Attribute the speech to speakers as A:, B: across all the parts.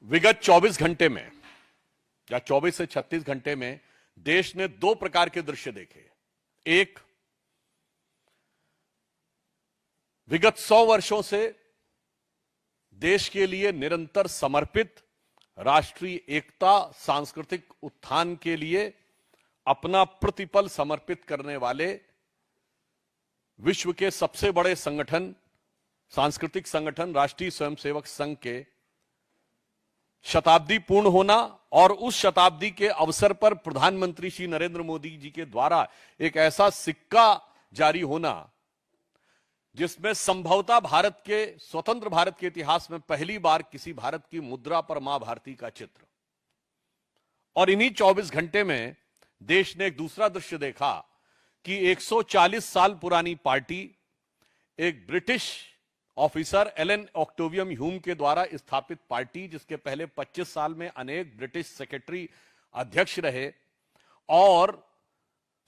A: विगत 24 घंटे में या 24 से 36 घंटे में देश ने दो प्रकार के दृश्य देखे। एक, विगत 100 वर्षों से देश के लिए निरंतर समर्पित, राष्ट्रीय एकता, सांस्कृतिक उत्थान के लिए अपना प्रतिपल समर्पित करने वाले विश्व के सबसे बड़े संगठन, सांस्कृतिक संगठन राष्ट्रीय स्वयंसेवक संघ के शताब्दी पूर्ण होना और उस शताब्दी के अवसर पर प्रधानमंत्री श्री नरेंद्र मोदी जी के द्वारा एक ऐसा सिक्का जारी होना जिसमें संभवतः स्वतंत्र भारत के इतिहास में पहली बार किसी भारत की मुद्रा पर मां भारती का चित्र। और इन्हीं 24 घंटे में देश ने एक दूसरा दृश्य देखा कि 140 साल पुरानी पार्टी, एक ब्रिटिश ऑफिसर एलन ऑक्टेवियम ह्यूम के द्वारा स्थापित पार्टी, जिसके पहले 25 साल में अनेक ब्रिटिश सेक्रेटरी अध्यक्ष रहे, और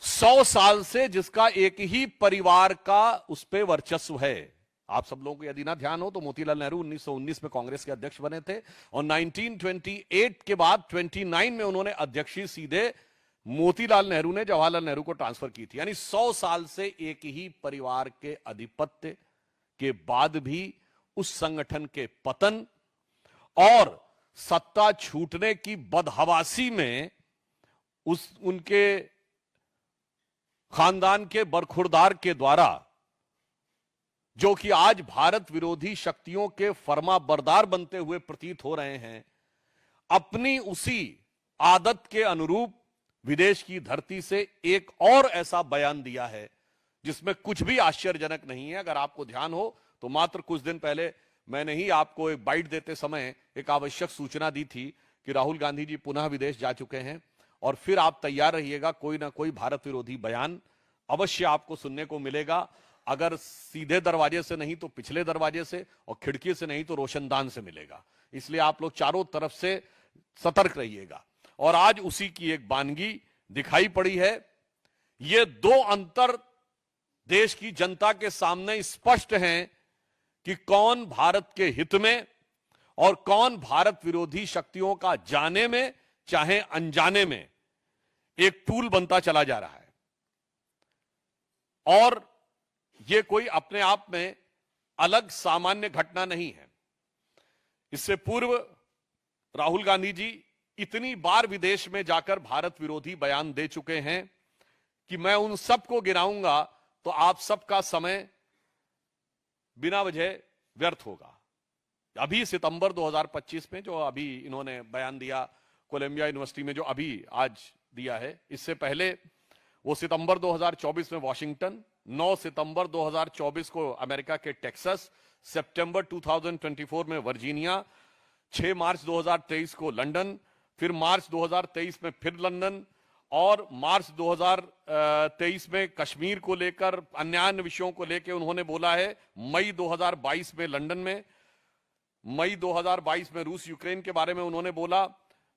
A: 100 साल से जिसका एक ही परिवार का उस पर वर्चस्व है। आप सब लोगों को यदि ना ध्यान हो तो मोतीलाल नेहरू 1919 में कांग्रेस के अध्यक्ष बने थे और 1928 के बाद 29 में उन्होंने अध्यक्षी सीधे मोतीलाल नेहरू ने जवाहरलाल नेहरू को ट्रांसफर की थी। यानी 100 साल से एक ही परिवार के आधिपत्य के बाद भी उस संगठन के पतन और सत्ता छूटने की बदहवासी में उनके खानदान के बरखुरदार के द्वारा, जो कि आज भारत विरोधी शक्तियों के फर्माबरदार बनते हुए प्रतीत हो रहे हैं, अपनी उसी आदत के अनुरूप विदेश की धरती से एक और ऐसा बयान दिया है जिसमें कुछ भी आश्चर्यजनक नहीं है। अगर आपको ध्यान हो तो मात्र कुछ दिन पहले मैंने ही आपको एक बाइट देते समय एक आवश्यक सूचना दी थी कि राहुल गांधी जी पुनः विदेश जा चुके हैं और फिर आप तैयार रहिएगा, कोई ना कोई भारत विरोधी बयान अवश्य आपको सुनने को मिलेगा। अगर सीधे दरवाजे से नहीं तो पिछले दरवाजे से, और खिड़की से नहीं तो रोशनदान से मिलेगा। इसलिए आप लोग चारों तरफ से सतर्क रहिएगा। और आज उसी की एक बानगी दिखाई पड़ी है। ये दो अंतर देश की जनता के सामने स्पष्ट हैं कि कौन भारत के हित में और कौन भारत विरोधी शक्तियों का जाने में चाहे अनजाने में एक टूल बनता चला जा रहा है। और यह कोई अपने आप में अलग सामान्य घटना नहीं है। इससे पूर्व राहुल गांधी जी इतनी बार विदेश में जाकर भारत विरोधी बयान दे चुके हैं कि मैं उन सबको गिनाऊंगा तो आप सबका समय बिना वजह व्यर्थ होगा। अभी सितंबर 2025 में जो अभी इन्होंने बयान दिया कोलंबिया यूनिवर्सिटी में, जो अभी आज दिया है, इससे पहले वो सितंबर 2024 में वॉशिंगटन, 9 सितंबर 2024 को अमेरिका के टेक्सास, सितंबर 2024 में वर्जीनिया, 6 मार्च 2023 को लंदन, फिर मार्च 2023 में फिर लंदन, और मार्च 2023 में कश्मीर को लेकर अन्य विषयों को लेकर उन्होंने बोला है। मई 2022 में लंदन में, मई 2022 में रूस यूक्रेन के बारे में उन्होंने बोला,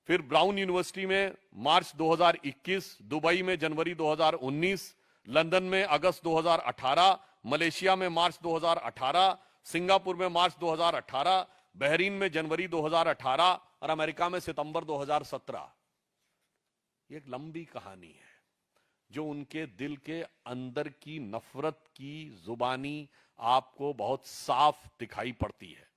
A: फिर ब्राउन यूनिवर्सिटी में मार्च 2021, दुबई में जनवरी 2019, लंदन में अगस्त 2018, मलेशिया में मार्च 2018, सिंगापुर में मार्च 2018, बहरीन में जनवरी 2018 और अमेरिका में सितंबर 2017। एक लंबी कहानी है जो उनके दिल के अंदर की नफरत की जुबानी आपको बहुत साफ दिखाई पड़ती है।